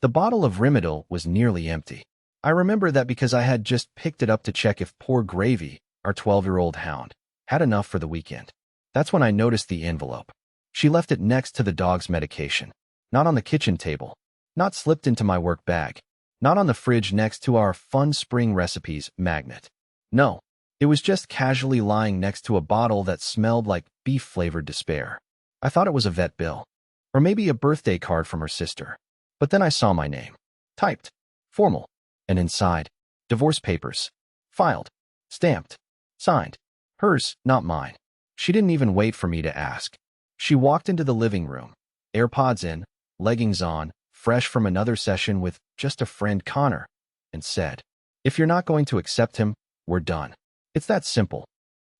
The bottle of Rimadyl was nearly empty. I remember that because I had just picked it up to check if poor Gravy, our 12-year-old hound, had enough for the weekend. That's when I noticed the envelope. She left it next to the dog's medication, not on the kitchen table, not slipped into my work bag, not on the fridge next to our fun spring recipes magnet. No, it was just casually lying next to a bottle that smelled like beef-flavored despair. I thought it was a vet bill, or maybe a birthday card from her sister. But then I saw my name, typed, formal, and inside, divorce papers, filed, stamped, signed. Hers, not mine. She didn't even wait for me to ask. She walked into the living room, AirPods in, leggings on, fresh from another session with just a friend, Connor, and said, "If you're not going to accept him, we're done." It's that simple.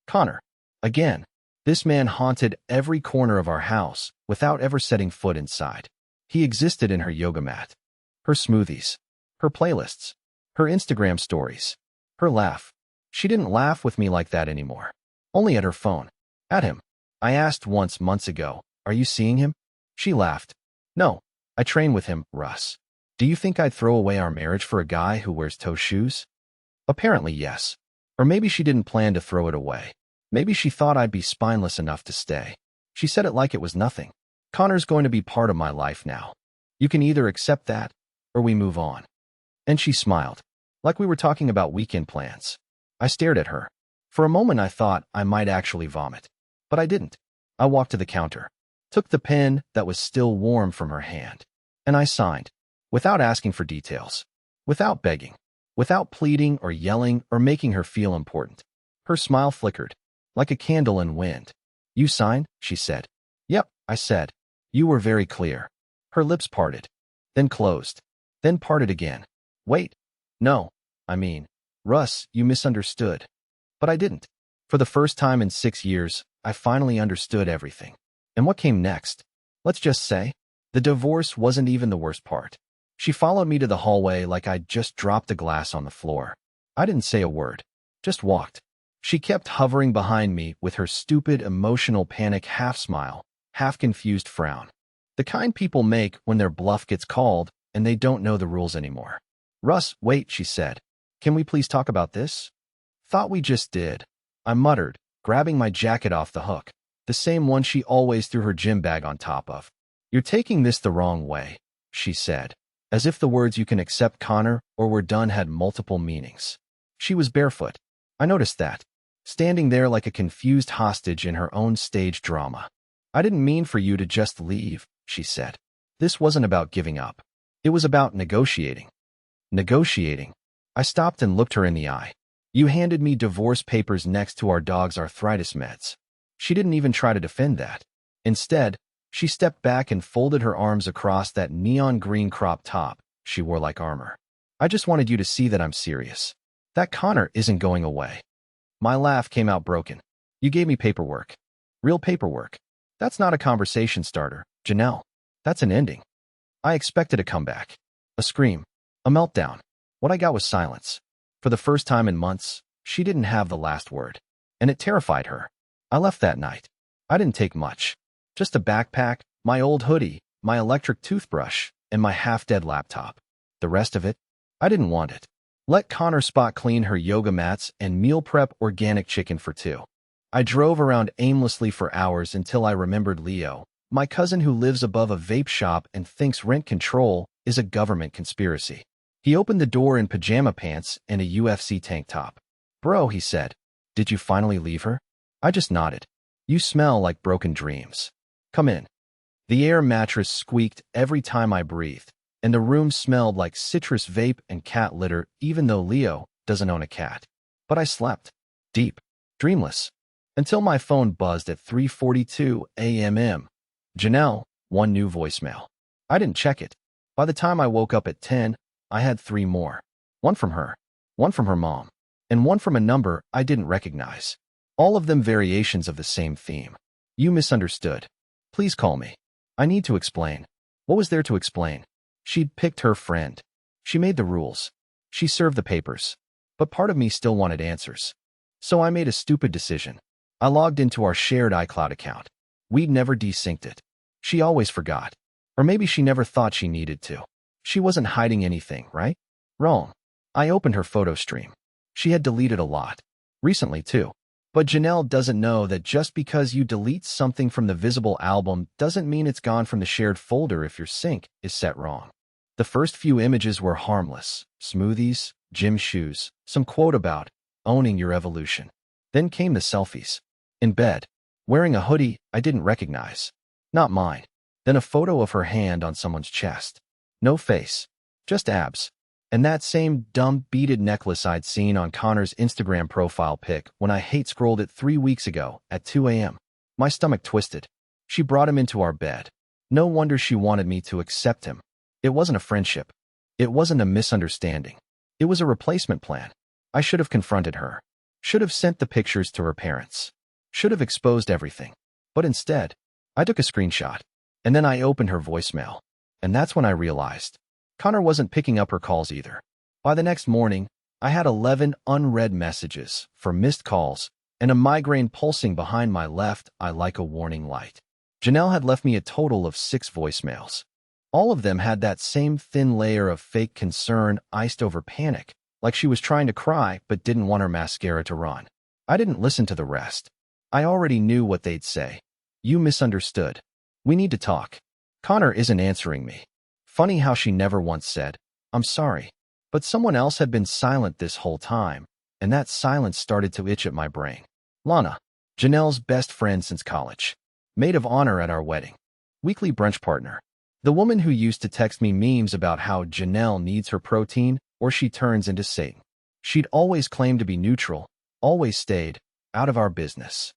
Connor. Again. This man haunted every corner of our house without ever setting foot inside. He existed in her yoga mat, her smoothies, her playlists, her Instagram stories, her laugh. She didn't laugh with me like that anymore. Only at her phone. At him. I asked once months ago, "Are you seeing him?" She laughed. "No, I train with him, Russ." Do you think I'd throw away our marriage for a guy who wears toe shoes? Apparently yes. Or maybe she didn't plan to throw it away. Maybe she thought I'd be spineless enough to stay. She said it like it was nothing. "Connor's going to be part of my life now. You can either accept that, or we move on." And she smiled, like we were talking about weekend plans. I stared at her. For a moment I thought I might actually vomit. But I didn't. I walked to the counter, took the pen that was still warm from her hand, and I signed, without asking for details, without begging, without pleading or yelling or making her feel important. Her smile flickered, like a candle in wind. "You signed?" she said. "Yep," I said. "You were very clear." Her lips parted, then closed, then parted again. "Wait. No, I mean, Russ, you misunderstood." But I didn't. For the first time in 6 years, I finally understood everything. And what came next? Let's just say, the divorce wasn't even the worst part. She followed me to the hallway like I'd just dropped a glass on the floor. I didn't say a word, just walked. She kept hovering behind me with her stupid, emotional panic half-smile, half-confused frown. The kind people make when their bluff gets called and they don't know the rules anymore. "Russ, wait," she said. "Can we please talk about this?" "Thought we just did," I muttered, grabbing my jacket off the hook, the same one she always threw her gym bag on top of. "You're taking this the wrong way," she said, as if the words "you can accept Connor or we're done" had multiple meanings. She was barefoot. I noticed that, standing there like a confused hostage in her own stage drama. "I didn't mean for you to just leave," she said. "This wasn't about giving up. It was about negotiating." Negotiating. I stopped and looked her in the eye. "You handed me divorce papers next to our dog's arthritis meds." She didn't even try to defend that. Instead, she stepped back and folded her arms across that neon green crop top she wore like armor. "I just wanted you to see that I'm serious. That Connor isn't going away." My laugh came out broken. "You gave me paperwork. Real paperwork. That's not a conversation starter, Janelle. That's an ending." I expected a comeback. A scream. A meltdown. What I got was silence. For the first time in months, she didn't have the last word. And it terrified her. I left that night. I didn't take much. Just a backpack, my old hoodie, my electric toothbrush, and my half-dead laptop. The rest of it? I didn't want it. Let Connor spot clean her yoga mats and meal prep organic chicken for 2. I drove around aimlessly for hours until I remembered Leo, my cousin who lives above a vape shop and thinks rent control is a government conspiracy. He opened the door in pajama pants and a UFC tank top. "Bro," he said, "did you finally leave her?" I just nodded. "You smell like broken dreams. Come in." The air mattress squeaked every time I breathed, and the room smelled like citrus vape and cat litter even though Leo doesn't own a cat. But I slept. Deep. Dreamless. Until my phone buzzed at 3:42 a.m. "Janelle," one new voicemail. I didn't check it. By the time I woke up at 10, I had 3 more. One from her, one from her mom, and one from a number I didn't recognize. All of them variations of the same theme. "You misunderstood. Please call me. I need to explain." What was there to explain? She'd picked her friend. She made the rules. She served the papers. But part of me still wanted answers. So I made a stupid decision. I logged into our shared iCloud account. We'd never desynced it. She always forgot. Or maybe she never thought she needed to. She wasn't hiding anything, right? Wrong. I opened her photo stream. She had deleted a lot. Recently, too. But Janelle doesn't know that just because you delete something from the visible album doesn't mean it's gone from the shared folder if your sync is set wrong. The first few images were harmless. Smoothies, gym shoes, some quote about owning your evolution. Then came the selfies. In bed, wearing a hoodie I didn't recognize. Not mine. Then a photo of her hand on someone's chest. No face. Just abs. And that same dumb beaded necklace I'd seen on Connor's Instagram profile pic when I hate scrolled it 3 weeks ago at 2 a.m. My stomach twisted. She brought him into our bed. No wonder she wanted me to accept him. It wasn't a friendship. It wasn't a misunderstanding. It was a replacement plan. I should have confronted her. Should have sent the pictures to her parents. Should have exposed everything. But instead, I took a screenshot. And then I opened her voicemail. And that's when I realized Connor wasn't picking up her calls either. By the next morning, I had 11 unread messages for missed calls and a migraine pulsing behind my left eye like a warning light. Janelle had left me a total of 6 voicemails. All of them had that same thin layer of fake concern iced over panic, like she was trying to cry but didn't want her mascara to run. I didn't listen to the rest. I already knew what they'd say. You misunderstood. We need to talk. Connor isn't answering me. Funny how she never once said, I'm sorry. But someone else had been silent this whole time, and that silence started to itch at my brain. Lana, Janelle's best friend since college. Maid of honor at our wedding. Weekly brunch partner. The woman who used to text me memes about how Janelle needs her protein or she turns into Satan. She'd always claimed to be neutral, always stayed out of our business.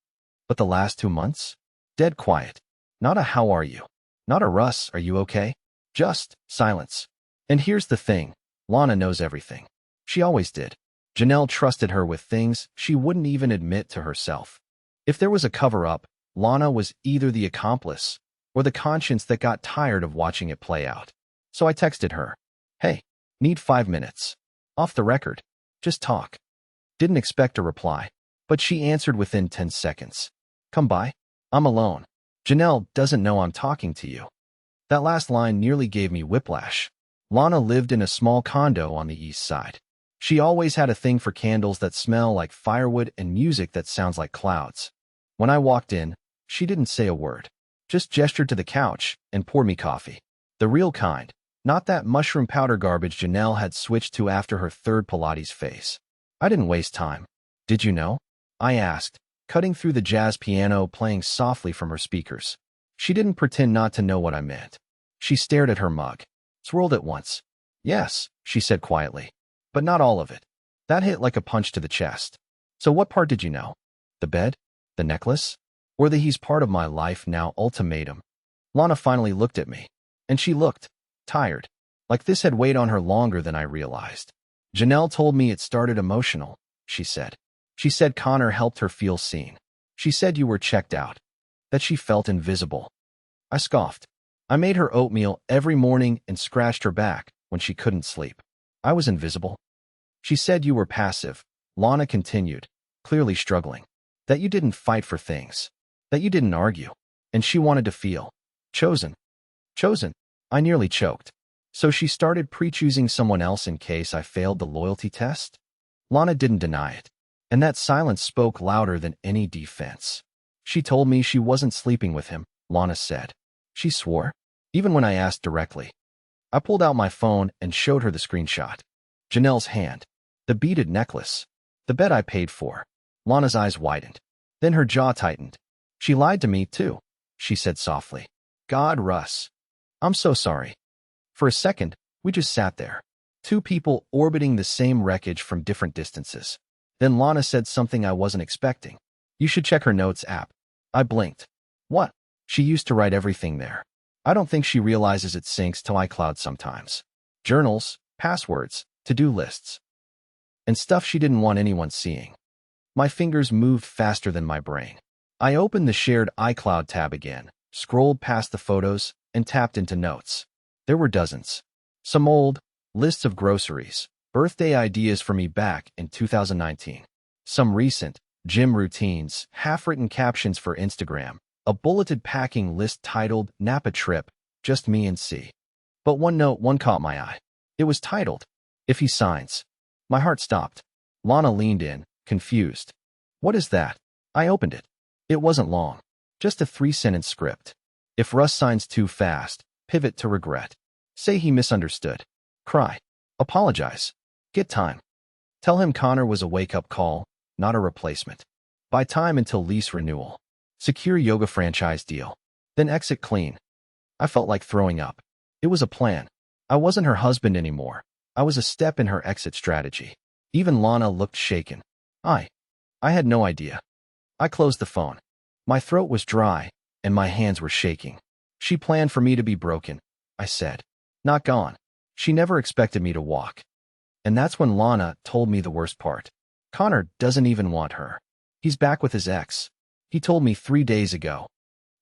But the last 2 months? Dead quiet. Not a how are you? Not a Russ, are you okay? Just silence. And here's the thing. Lana knows everything. She always did. Janelle trusted her with things she wouldn't even admit to herself. If there was a cover-up, Lana was either the accomplice or the conscience that got tired of watching it play out. So I texted her. Hey, need 5 minutes. Off the record. Just talk. Didn't expect a reply, but she answered within 10 seconds. Come by. I'm alone. Janelle doesn't know I'm talking to you. That last line nearly gave me whiplash. Lana lived in a small condo on the east side. She always had a thing for candles that smell like firewood and music that sounds like clouds. When I walked in, she didn't say a word, just gestured to the couch and poured me coffee. The real kind, not that mushroom powder garbage Janelle had switched to after her 3rd Pilates phase. I didn't waste time. Did you know? I asked, cutting through the jazz piano playing softly from her speakers. She didn't pretend not to know what I meant. She stared at her mug, swirled it once. Yes, she said quietly, but not all of it. That hit like a punch to the chest. So what part did you know? The bed? The necklace? Or the he's part of my life now ultimatum? Lana finally looked at me, and she looked tired, like this had weighed on her longer than I realized. Janelle told me it started emotional, she said. She said Connor helped her feel seen. She said you were checked out, that she felt invisible. I scoffed. I made her oatmeal every morning and scratched her back when she couldn't sleep. I was invisible. She said you were passive, Lana continued, clearly struggling. That you didn't fight for things. That you didn't argue. And she wanted to feel chosen. Chosen. I nearly choked. So she started pre-choosing someone else in case I failed the loyalty test? Lana didn't deny it. And that silence spoke louder than any defense. She told me she wasn't sleeping with him, Lana said. She swore, even when I asked directly. I pulled out my phone and showed her the screenshot. Janelle's hand. The beaded necklace. The bed I paid for. Lana's eyes widened. Then her jaw tightened. She lied to me, too, she said softly. God, Russ. I'm so sorry. For a second, we just sat there. 2 people orbiting the same wreckage from different distances. Then Lana said something I wasn't expecting. You should check her notes app. I blinked. What? She used to write everything there. I don't think she realizes it syncs to iCloud sometimes. Journals, passwords, to-do lists. And stuff she didn't want anyone seeing. My fingers moved faster than my brain. I opened the shared iCloud tab again, scrolled past the photos, and tapped into notes. There were dozens. Some old, lists of groceries, birthday ideas for me back in 2019. Some recent, gym routines, half-written captions for Instagram, a bulleted packing list titled Napa Trip, Just Me and C. But one caught my eye. It was titled, "If he signs." My heart stopped. Lana leaned in, confused. "What is that?" I opened it. It wasn't long. Just a 3-sentence script. If Russ signs too fast, pivot to regret. Say he misunderstood. Cry. Apologize. Get time. Tell him Connor was a wake-up call, not a replacement. Buy time until lease renewal. Secure yoga franchise deal. Then exit clean. I felt like throwing up. It was a plan. I wasn't her husband anymore. I was a step in her exit strategy. Even Lana looked shaken. I had no idea. I closed the phone. My throat was dry, and my hands were shaking. She planned for me to be broken, I said. Not gone. She never expected me to walk. And that's when Lana told me the worst part. Connor doesn't even want her. He's back with his ex. He told me 3 days ago.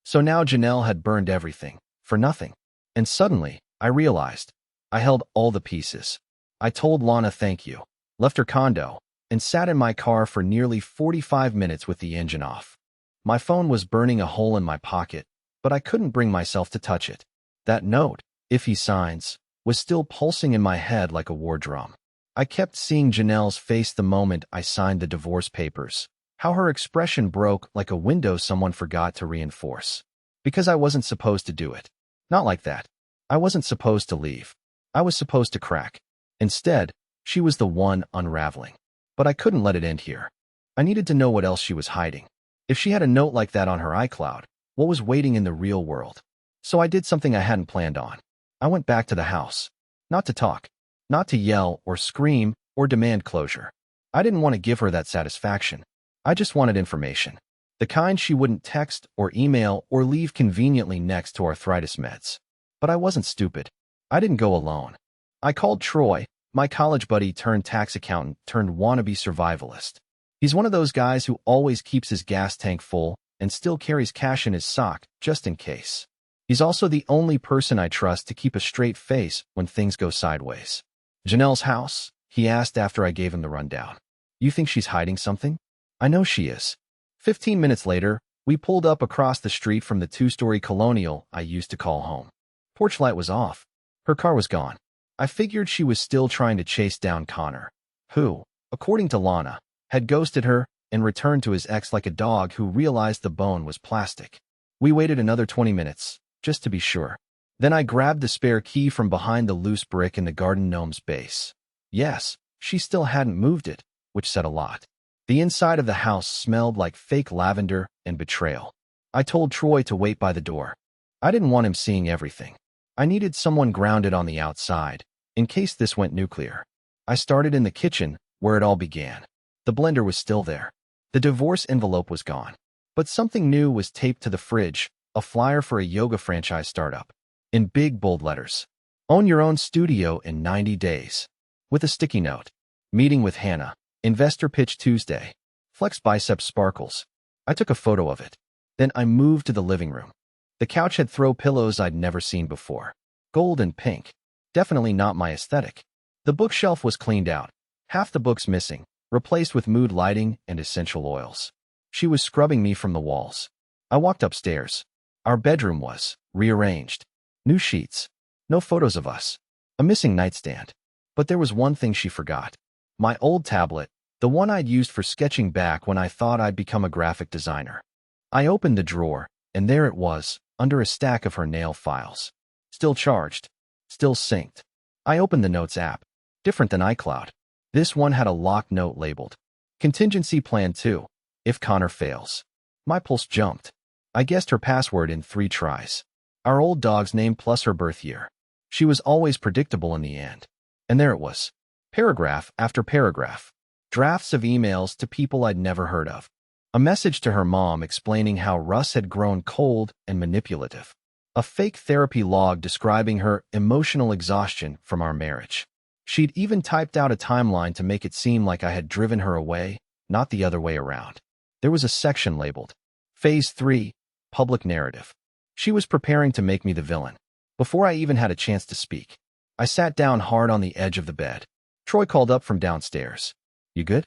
So now Janelle had burned everything, for nothing. And suddenly, I realized. I held all the pieces. I told Lana thank you, left her condo, and sat in my car for nearly 45 minutes with the engine off. My phone was burning a hole in my pocket, but I couldn't bring myself to touch it. That note, "If he signs," was still pulsing in my head like a war drum. I kept seeing Janelle's face the moment I signed the divorce papers, how her expression broke like a window someone forgot to reinforce. Because I wasn't supposed to do it. Not like that. I wasn't supposed to leave. I was supposed to crack. Instead, she was the one unraveling. But I couldn't let it end here. I needed to know what else she was hiding. If she had a note like that on her iCloud, what was waiting in the real world? So I did something I hadn't planned on. I went back to the house. Not to talk. Not to yell or scream or demand closure. I didn't want to give her that satisfaction. I just wanted information. The kind she wouldn't text or email or leave conveniently next to arthritis meds. But I wasn't stupid. I didn't go alone. I called Troy, my college buddy turned tax accountant turned wannabe survivalist. He's one of those guys who always keeps his gas tank full and still carries cash in his sock, just in case. He's also the only person I trust to keep a straight face when things go sideways. "Janelle's house?" he asked after I gave him the rundown. "You think she's hiding something?" "I know she is." 15 minutes later, we pulled up across the street from the 2-story colonial I used to call home. Porch light was off. Her car was gone. I figured she was still trying to chase down Connor, who, according to Lana, had ghosted her and returned to his ex like a dog who realized the bone was plastic. We waited another 20 minutes, just to be sure. Then I grabbed the spare key from behind the loose brick in the garden gnome's base. Yes, she still hadn't moved it, which said a lot. The inside of the house smelled like fake lavender and betrayal. I told Troy to wait by the door. I didn't want him seeing everything. I needed someone grounded on the outside, in case this went nuclear. I started in the kitchen, where it all began. The blender was still there. The divorce envelope was gone. But something new was taped to the fridge, a flyer for a yoga franchise startup. In big, bold letters. "Own your own studio in 90 days. With a sticky note. "Meeting with Hannah. Investor pitch Tuesday. Flex biceps sparkles." I took a photo of it. Then I moved to the living room. The couch had throw pillows I'd never seen before. Gold and pink. Definitely not my aesthetic. The bookshelf was cleaned out. Half the books missing, replaced with mood lighting and essential oils. She was scrubbing me from the walls. I walked upstairs. Our bedroom was rearranged. New sheets. No photos of us. A missing nightstand. But there was one thing she forgot. My old tablet, the one I'd used for sketching back when I thought I'd become a graphic designer. I opened the drawer, and there it was, under a stack of her nail files. Still charged. Still synced. I opened the Notes app. Different than iCloud. This one had a locked note labeled, "Contingency Plan 2, if Connor fails." My pulse jumped. I guessed her password in 3 tries. Our old dog's name plus her birth year. She was always predictable in the end. And there it was. Paragraph after paragraph. Drafts of emails to people I'd never heard of. A message to her mom explaining how Russ had grown cold and manipulative. A fake therapy log describing her emotional exhaustion from our marriage. She'd even typed out a timeline to make it seem like I had driven her away, not the other way around. There was a section labeled, Phase 3, Public Narrative. She was preparing to make me the villain. Before I even had a chance to speak, I sat down hard on the edge of the bed. Troy called up from downstairs. "You good?"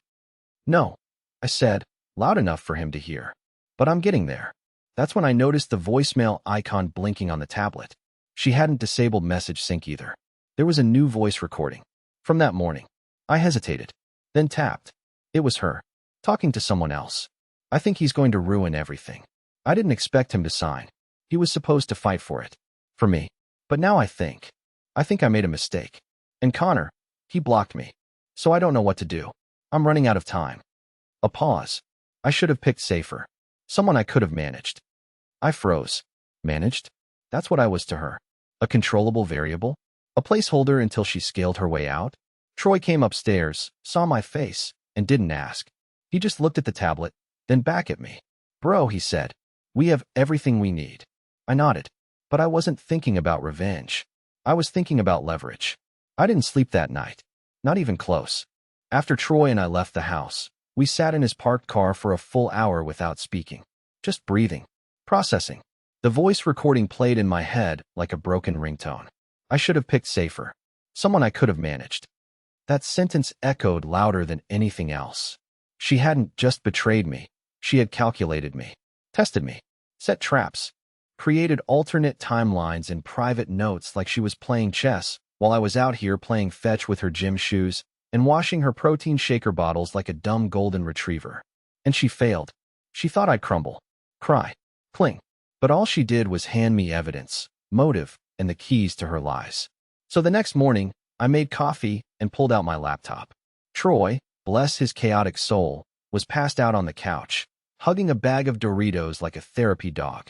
"No," I said, loud enough for him to hear. "But I'm getting there." That's when I noticed the voicemail icon blinking on the tablet. She hadn't disabled message sync either. There was a new voice recording. From that morning. I hesitated, then tapped. It was her, talking to someone else. I think he's going to ruin everything. I didn't expect him to sign. He was supposed to fight for it. For me. But now I think I made a mistake. And Connor, he blocked me. So I don't know what to do. I'm running out of time. A pause. I should have picked safer. Someone I could have managed. I froze. Managed? That's what I was to her. A controllable variable? A placeholder until she scaled her way out? Troy came upstairs, saw my face, and didn't ask. He just looked at the tablet, then back at me. Bro, he said. We have everything we need. I nodded. But I wasn't thinking about revenge. I was thinking about leverage. I didn't sleep that night. Not even close. After Troy and I left the house, we sat in his parked car for a full hour without speaking. Just breathing. Processing. The voice recording played in my head like a broken ringtone. I should have picked safer. Someone I could have managed. That sentence echoed louder than anything else. She hadn't just betrayed me. She had calculated me. Tested me. Set traps. Created alternate timelines and private notes like she was playing chess while I was out here playing fetch with her gym shoes and washing her protein shaker bottles like a dumb golden retriever. And she failed. She thought I'd crumble. Cry. Cling. But all she did was hand me evidence, motive, and the keys to her lies. So the next morning, I made coffee and pulled out my laptop. Troy, bless his chaotic soul, was passed out on the couch, hugging a bag of Doritos like a therapy dog.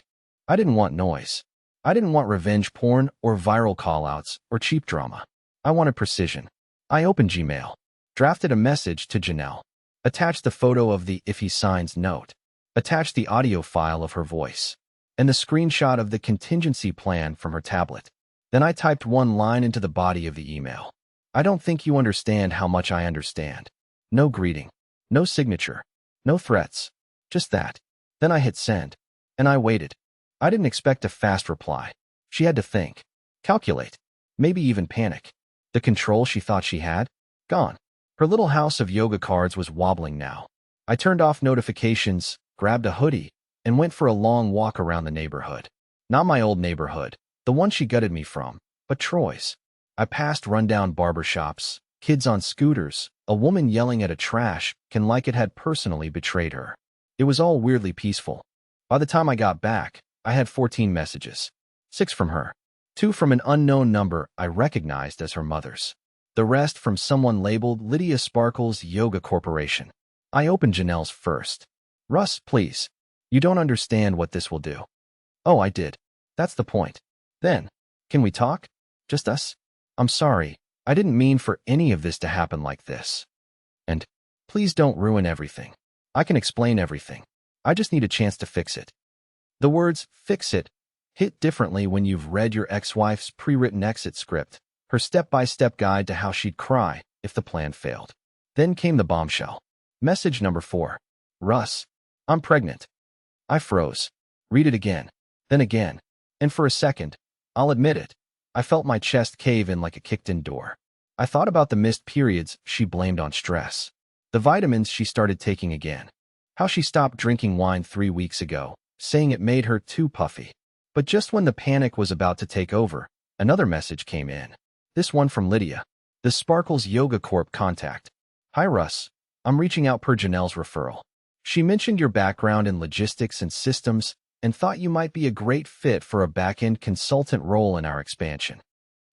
I didn't want noise. I didn't want revenge porn or viral callouts or cheap drama. I wanted precision. I opened Gmail, drafted a message to Janelle, attached the photo of the if he signs note, attached the audio file of her voice, and the screenshot of the contingency plan from her tablet. Then I typed one line into the body of the email. I don't think you understand how much I understand. No greeting. No signature. No threats. Just that. Then I hit send. And I waited. I didn't expect a fast reply. She had to think. Calculate. Maybe even panic. The control she thought she had? Gone. Her little house of yoga cards was wobbling now. I turned off notifications, grabbed a hoodie, and went for a long walk around the neighborhood. Not my old neighborhood, the one she gutted me from, but Troy's. I passed rundown barbershops, kids on scooters, a woman yelling at a trash can like it had personally betrayed her. It was all weirdly peaceful. By the time I got back, I had 14 messages. 6 from her. 2 from an unknown number I recognized as her mother's. The rest from someone labeled Lydia Sparkles Yoga Corporation. I opened Janelle's first. Russ, please. You don't understand what this will do. Oh, I did. That's the point. Then, can we talk? Just us? I'm sorry. I didn't mean for any of this to happen like this. And please don't ruin everything. I can explain everything. I just need a chance to fix it. The words fix it hit differently when you've read your ex-wife's pre-written exit script, her step-by-step guide to how she'd cry if the plan failed. Then came the bombshell. Message number 4. Russ, I'm pregnant. I froze. Read it again. Then again. And for a second, I'll admit it, I felt my chest cave in like a kicked-in door. I thought about the missed periods she blamed on stress. The vitamins she started taking again. How she stopped drinking wine 3 weeks ago, saying it made her too puffy. But just when the panic was about to take over, another message came in. This one from Lydia, the Sparkles Yoga Corp contact. Hi Russ, I'm reaching out per Janelle's referral. She mentioned your background in logistics and systems and thought you might be a great fit for a back-end consultant role in our expansion.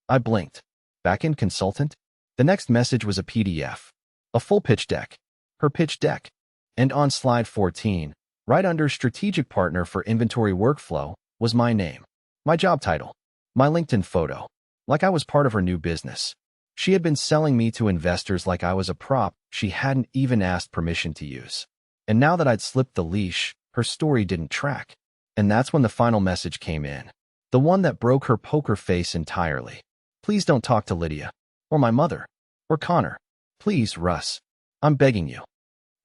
I blinked. Back-end consultant? The next message was a PDF. A full pitch deck. Her pitch deck. And on slide 14, right under Strategic Partner for Inventory Workflow, was my name. My job title. My LinkedIn photo. Like I was part of her new business. She had been selling me to investors like I was a prop she hadn't even asked permission to use. And now that I'd slipped the leash, her story didn't track. And that's when the final message came in. The one that broke her poker face entirely. Please don't talk to Lydia. Or my mother. Or Connor. Please, Russ. I'm begging you.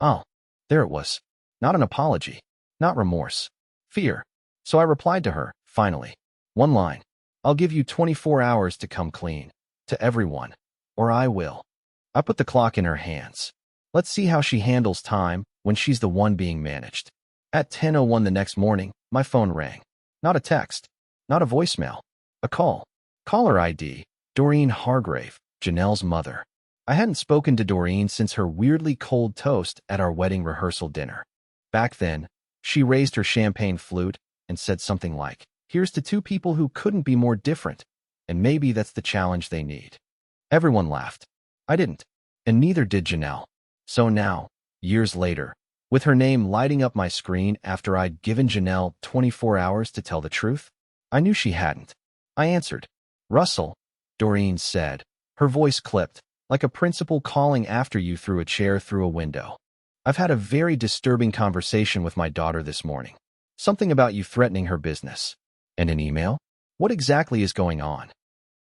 Oh, there it was. Not an apology. Not remorse. Fear. So I replied to her, finally. One line. I'll give you 24 hours to come clean. To everyone. Or I will. I put the clock in her hands. Let's see how she handles time when she's the one being managed. At 10:01 the next morning, my phone rang. Not a text. Not a voicemail. A A call. Caller ID, Doreen Hargrave, Janelle's mother. I hadn't spoken to Doreen since her weirdly cold toast at our wedding rehearsal dinner. Back then, she raised her champagne flute and said something like, "Here's to two people who couldn't be more different, and maybe that's the challenge they need." Everyone laughed. I didn't, and neither did Janelle. So now, years later, with her name lighting up my screen after I'd given Janelle 24 hours to tell the truth, I knew she hadn't. I answered. "Russell," Doreen said. Her voice clipped, like a principal calling after you through a chair through a window. "I've had a very disturbing conversation with my daughter this morning. Something about you threatening her business. And an email? What exactly is going on?"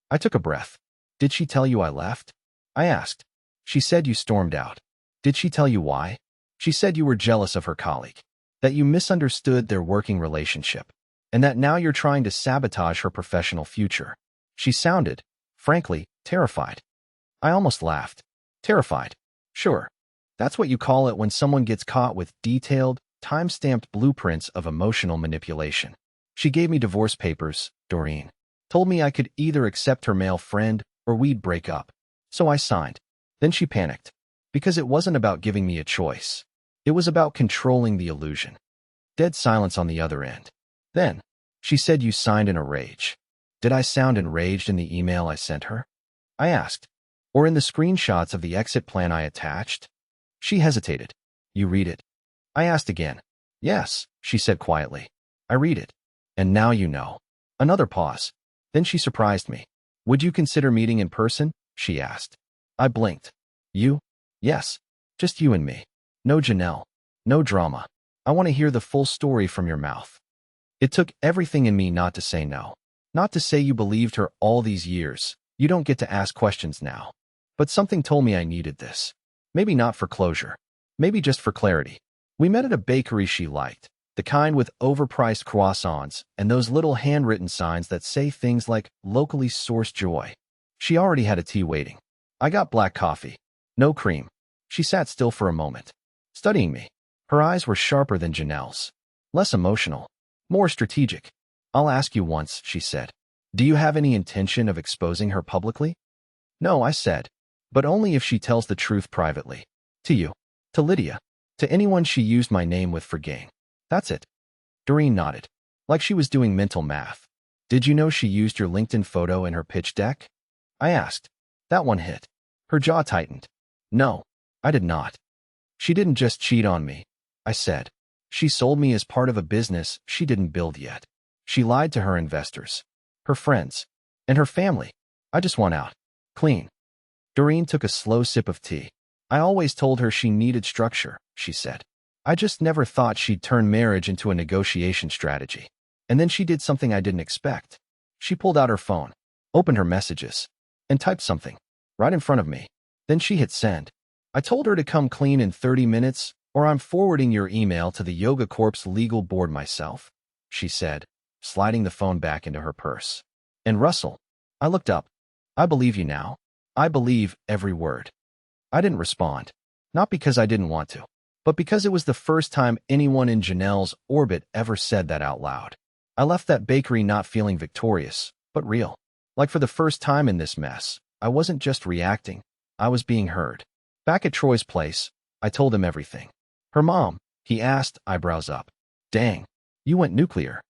I took a breath. "Did she tell you I left?" I asked. "She said you stormed out. Did she tell you why?" "She said you were jealous of her colleague, that you misunderstood their working relationship, and that now you're trying to sabotage her professional future." She sounded, frankly, terrified. I almost laughed. Terrified. Sure. That's what you call it when someone gets caught with detailed, time-stamped blueprints of emotional manipulation. "She gave me divorce papers," Doreen. "Told me I could either accept her male friend or we'd break up. So I signed." Then she panicked. Because it wasn't about giving me a choice. It was about controlling the illusion. Dead silence on the other end. Then, she said you signed in a rage. Did I sound enraged in the email I sent her? I asked. Or in the screenshots of the exit plan I attached? She hesitated. "You read it?" I asked again. "Yes," she said quietly. "I read it. And now you know." Another pause. Then she surprised me. "Would you consider meeting in person?" she asked. I blinked. "You?" "Yes. Just you and me. No Janelle. No drama. I want to hear the full story from your mouth." It took everything in me not to say no. Not to say you believed her all these years. You don't get to ask questions now. But something told me I needed this. Maybe not for closure. Maybe just for clarity. We met at a bakery she liked. The kind with overpriced croissants and those little handwritten signs that say things like locally sourced joy. She already had a tea waiting. I got black coffee. No cream. She sat still for a moment, studying me. Her eyes were sharper than Janelle's. Less emotional. More strategic. "I'll ask you once," she said. "Do you have any intention of exposing her publicly?" "No," I said. "But only if she tells the truth privately. To you. To Lydia. To anyone she used my name with for gain. That's it." Doreen nodded, like she was doing mental math. "Did you know she used your LinkedIn photo in her pitch deck?" I asked. That one hit. Her jaw tightened. "No, I did not." "She didn't just cheat on me," I said. "She sold me as part of a business she didn't build yet. She lied to her investors, her friends, and her family. I just want out. Clean." Doreen took a slow sip of tea. "I always told her she needed structure," she said. "I just never thought she'd turn marriage into a negotiation strategy." And then she did something I didn't expect. She pulled out her phone, opened her messages, and typed something right in front of me. Then she hit send. "I told her to come clean in 30 minutes, or I'm forwarding your email to the Yoga Corp's legal board myself," she said, sliding the phone back into her purse. "And Russell," I looked up. "I believe you now. I believe every word." I didn't respond. Not because I didn't want to, but because it was the first time anyone in Janelle's orbit ever said that out loud. I left that bakery not feeling victorious, but real. Like for the first time in this mess, I wasn't just reacting. I was being heard. Back at Troy's place, I told him everything. "Her mom?" he asked, eyebrows up. "Dang, you went nuclear."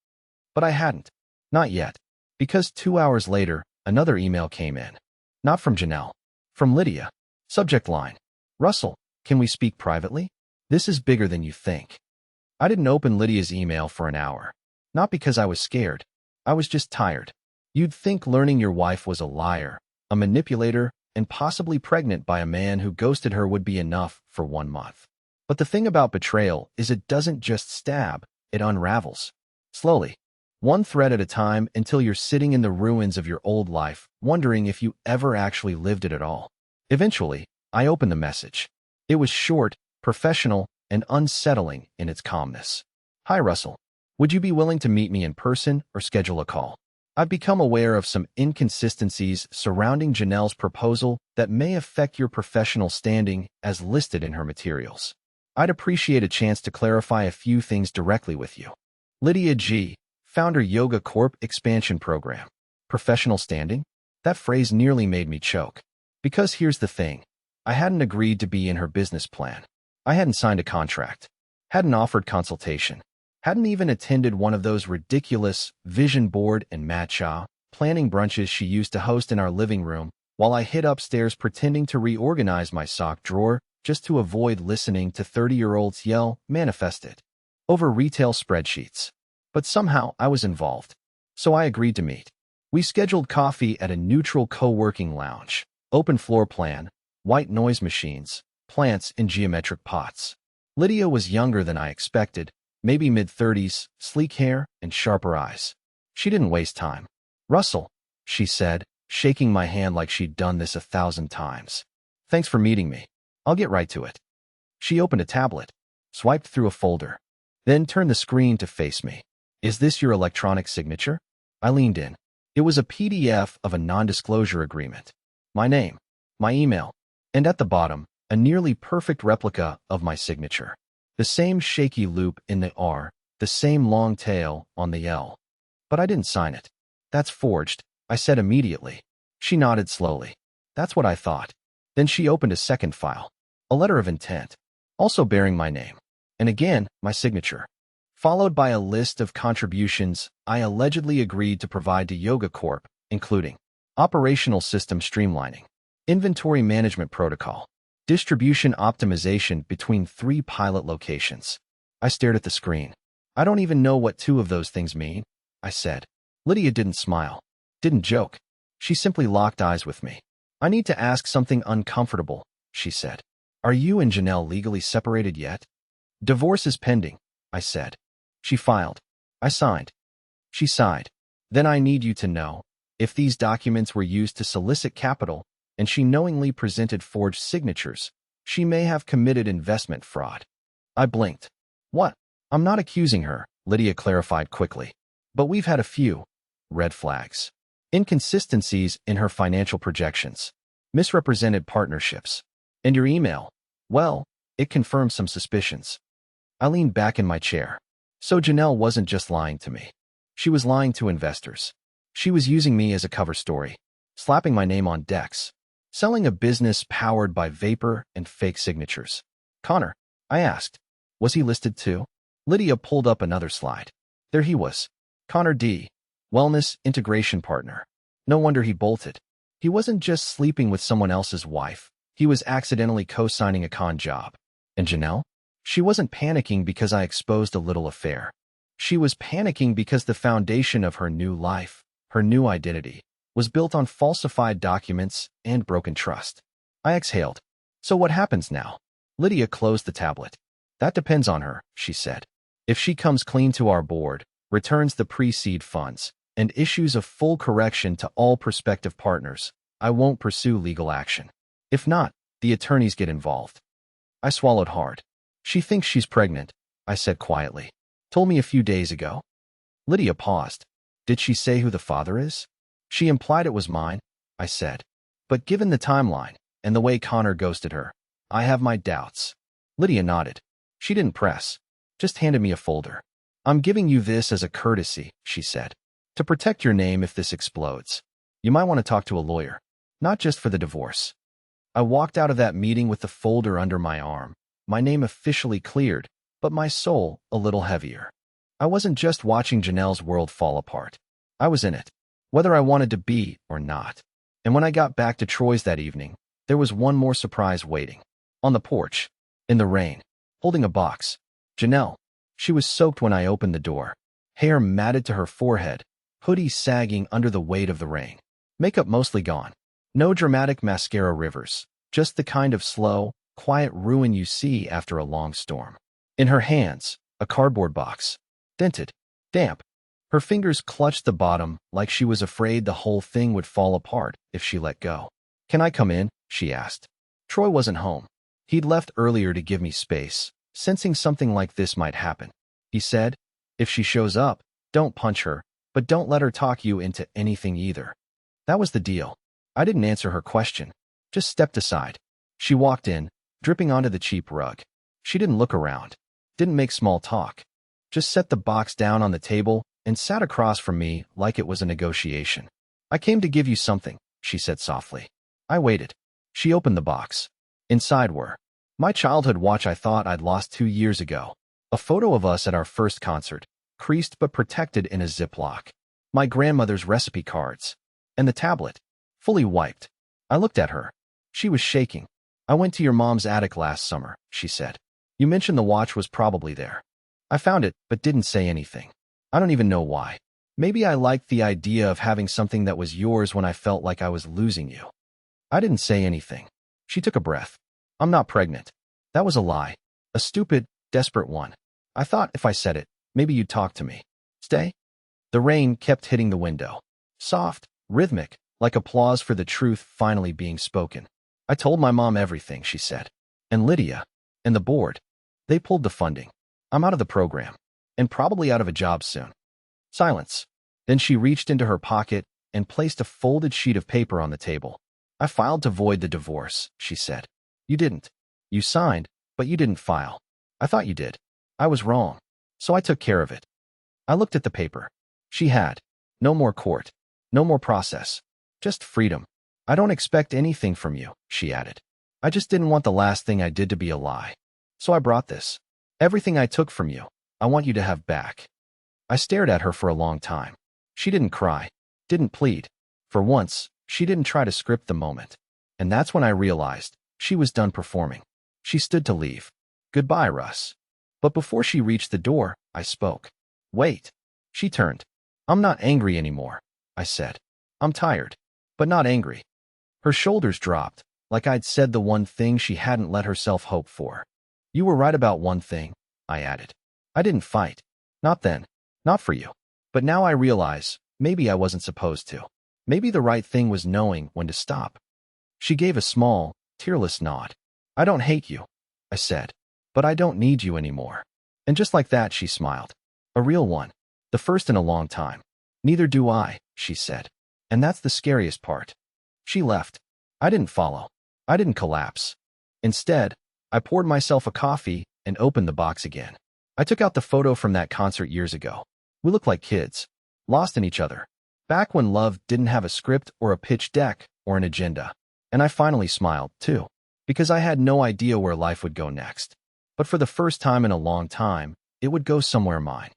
But I hadn't. Not yet. Because 2 hours later, another email came in. Not from Janelle. From Lydia. Subject line: "Russell, can we speak privately? This is bigger than you think." I didn't open Lydia's email for an hour. Not because I was scared. I was just tired. You'd think learning your wife was a liar, a manipulator, and possibly pregnant by a man who ghosted her would be enough for 1 month. But the thing about betrayal is it doesn't just stab, it unravels. Slowly. One thread at a time until you're sitting in the ruins of your old life, wondering if you ever actually lived it at all. Eventually, I opened the message. It was short, professional, and unsettling in its calmness. "Hi, Russell. Would you be willing to meet me in person or schedule a call? I've become aware of some inconsistencies surrounding Janelle's proposal that may affect your professional standing as listed in her materials. I'd appreciate a chance to clarify a few things directly with you. Lydia G., Founder Yoga Corp Expansion Program. Professional standing? That phrase nearly made me choke. Because here's the thing. I hadn't agreed to be in her business plan. I hadn't signed a contract. Hadn't offered consultation. Hadn't even attended one of those ridiculous vision board and matcha planning brunches she used to host in our living room while I hid upstairs pretending to reorganize my sock drawer just to avoid listening to 30-year-olds yell, "Manifest it," over retail spreadsheets. But somehow I was involved. So I agreed to meet. We scheduled coffee at a neutral co-working lounge, open floor plan, white noise machines, plants in geometric pots. Lydia was younger than I expected, maybe mid-30s, sleek hair and sharper eyes. She didn't waste time. "Russell," she said, shaking my hand like she'd done this 1,000 times. "Thanks for meeting me. I'll get right to it." She opened a tablet, swiped through a folder, then turned the screen to face me. "Is this your electronic signature?" I leaned in. It was a PDF of a non-disclosure agreement. My name, my email, and at the bottom, a nearly perfect replica of my signature. The same shaky loop in the R, the same long tail on the L. But I didn't sign it. "That's forged," I said immediately. She nodded slowly. "That's what I thought." Then she opened a second file, a letter of intent, also bearing my name, and again, my signature, followed by a list of contributions I allegedly agreed to provide to Yoga Corp, including operational system streamlining, inventory management protocol, distribution optimization between 3 pilot locations. I stared at the screen. "I don't even know what 2 of those things mean," I said. Lydia didn't smile, didn't joke. She simply locked eyes with me. "I need to ask something uncomfortable," she said. "Are you and Janelle legally separated yet?" "Divorce is pending," I said. She filed. I signed. She sighed. "Then I need you to know, if these documents were used to solicit capital, and she knowingly presented forged signatures, she may have committed investment fraud." I blinked. "What?" "I'm not accusing her," Lydia clarified quickly. "But we've had a few red flags. Inconsistencies in her financial projections, misrepresented partnerships. And your email, well, it confirms some suspicions." I leaned back in my chair. So Janelle wasn't just lying to me. She was lying to investors. She was using me as a cover story, slapping my name on decks, selling a business powered by vapor and fake signatures. "Connor," I asked, "was he listed too?" Lydia pulled up another slide. There he was. Connor D., wellness integration partner. No wonder he bolted. He wasn't just sleeping with someone else's wife. He was accidentally co-signing a con job. And Janelle? She wasn't panicking because I exposed a little affair. She was panicking because the foundation of her new life, her new identity, was built on falsified documents and broken trust. I exhaled. "So what happens now?" Lydia closed the tablet. "That depends on her," she said. "If she comes clean to our board, returns the pre-seed funds, and issues a full correction to all prospective partners, I won't pursue legal action. If not, the attorneys get involved." I swallowed hard. "She thinks she's pregnant," I said quietly. "Told me a few days ago." Lydia paused. "Did she say who the father is?" "She implied it was mine," I said. "But given the timeline and the way Connor ghosted her, I have my doubts." Lydia nodded. She didn't press, just handed me a folder. "I'm giving you this as a courtesy," she said, "to protect your name if this explodes. You might want to talk to a lawyer, not just for the divorce." I walked out of that meeting with the folder under my arm, my name officially cleared, but my soul a little heavier. I wasn't just watching Janelle's world fall apart. I was in it, whether I wanted to be or not. And when I got back to Troy's that evening, there was one more surprise waiting. On the porch, in the rain, holding a box. Janelle. She was soaked when I opened the door, hair matted to her forehead, hoodie sagging under the weight of the rain. Makeup mostly gone. No dramatic mascara rivers, just the kind of slow, quiet ruin you see after a long storm. In her hands, a cardboard box. Dented. Damp. Her fingers clutched the bottom like she was afraid the whole thing would fall apart if she let go. "Can I come in?" she asked. Troy wasn't home. He'd left earlier to give me space, sensing something like this might happen. He said, "If she shows up, don't punch her, but don't let her talk you into anything either." That was the deal. I didn't answer her question, just stepped aside. She walked in, dripping onto the cheap rug. She didn't look around, didn't make small talk, just set the box down on the table and sat across from me like it was a negotiation. I came to give you something, she said softly. I waited. She opened the box. Inside were my childhood watch I thought I'd lost 2 years ago, a photo of us at our first concert, creased but protected in a Ziploc, my grandmother's recipe cards, and the tablet, fully wiped. I looked at her. She was shaking. I went to your mom's attic last summer, she said. You mentioned the watch was probably there. I found it, but didn't say anything. I don't even know why. Maybe I liked the idea of having something that was yours when I felt like I was losing you. I didn't say anything. She took a breath. I'm not pregnant. That was a lie. A stupid, desperate one. I thought if I said it, maybe you'd talk to me. Stay? The rain kept hitting the window. Soft, rhythmic, like applause for the truth finally being spoken. I told my mom everything, she said. And Lydia. And the board. They pulled the funding. I'm out of the program. And probably out of a job soon. Silence. Then she reached into her pocket and placed a folded sheet of paper on the table. I filed to void the divorce, she said. You didn't. You signed, but you didn't file. I thought you did. I was wrong. So I took care of it. I looked at the paper. She had. No more court. No more process. Just freedom. I don't expect anything from you, she added. I just didn't want the last thing I did to be a lie. So I brought this. Everything I took from you, I want you to have back. I stared at her for a long time. She didn't cry, didn't plead. For once, she didn't try to script the moment. And that's when I realized she was done performing. She stood to leave. Goodbye, Russ. But before she reached the door, I spoke. Wait. She turned. I'm not angry anymore, I said. I'm tired, but not angry. Her shoulders dropped, like I'd said the one thing she hadn't let herself hope for. You were right about one thing, I added. I didn't fight. Not then. Not for you. But now I realize, maybe I wasn't supposed to. Maybe the right thing was knowing when to stop. She gave a small, tearless nod. I don't hate you, I said, but I don't need you anymore. And just like that, she smiled. A real one. The first in a long time. Neither do I, she said. And that's the scariest part. She left. I didn't follow. I didn't collapse. Instead, I poured myself a coffee and opened the box again. I took out the photo from that concert years ago. We looked like kids, lost in each other. Back when love didn't have a script or a pitch deck or an agenda. And I finally smiled, too, because I had no idea where life would go next. But for the first time in a long time, it would go somewhere mine.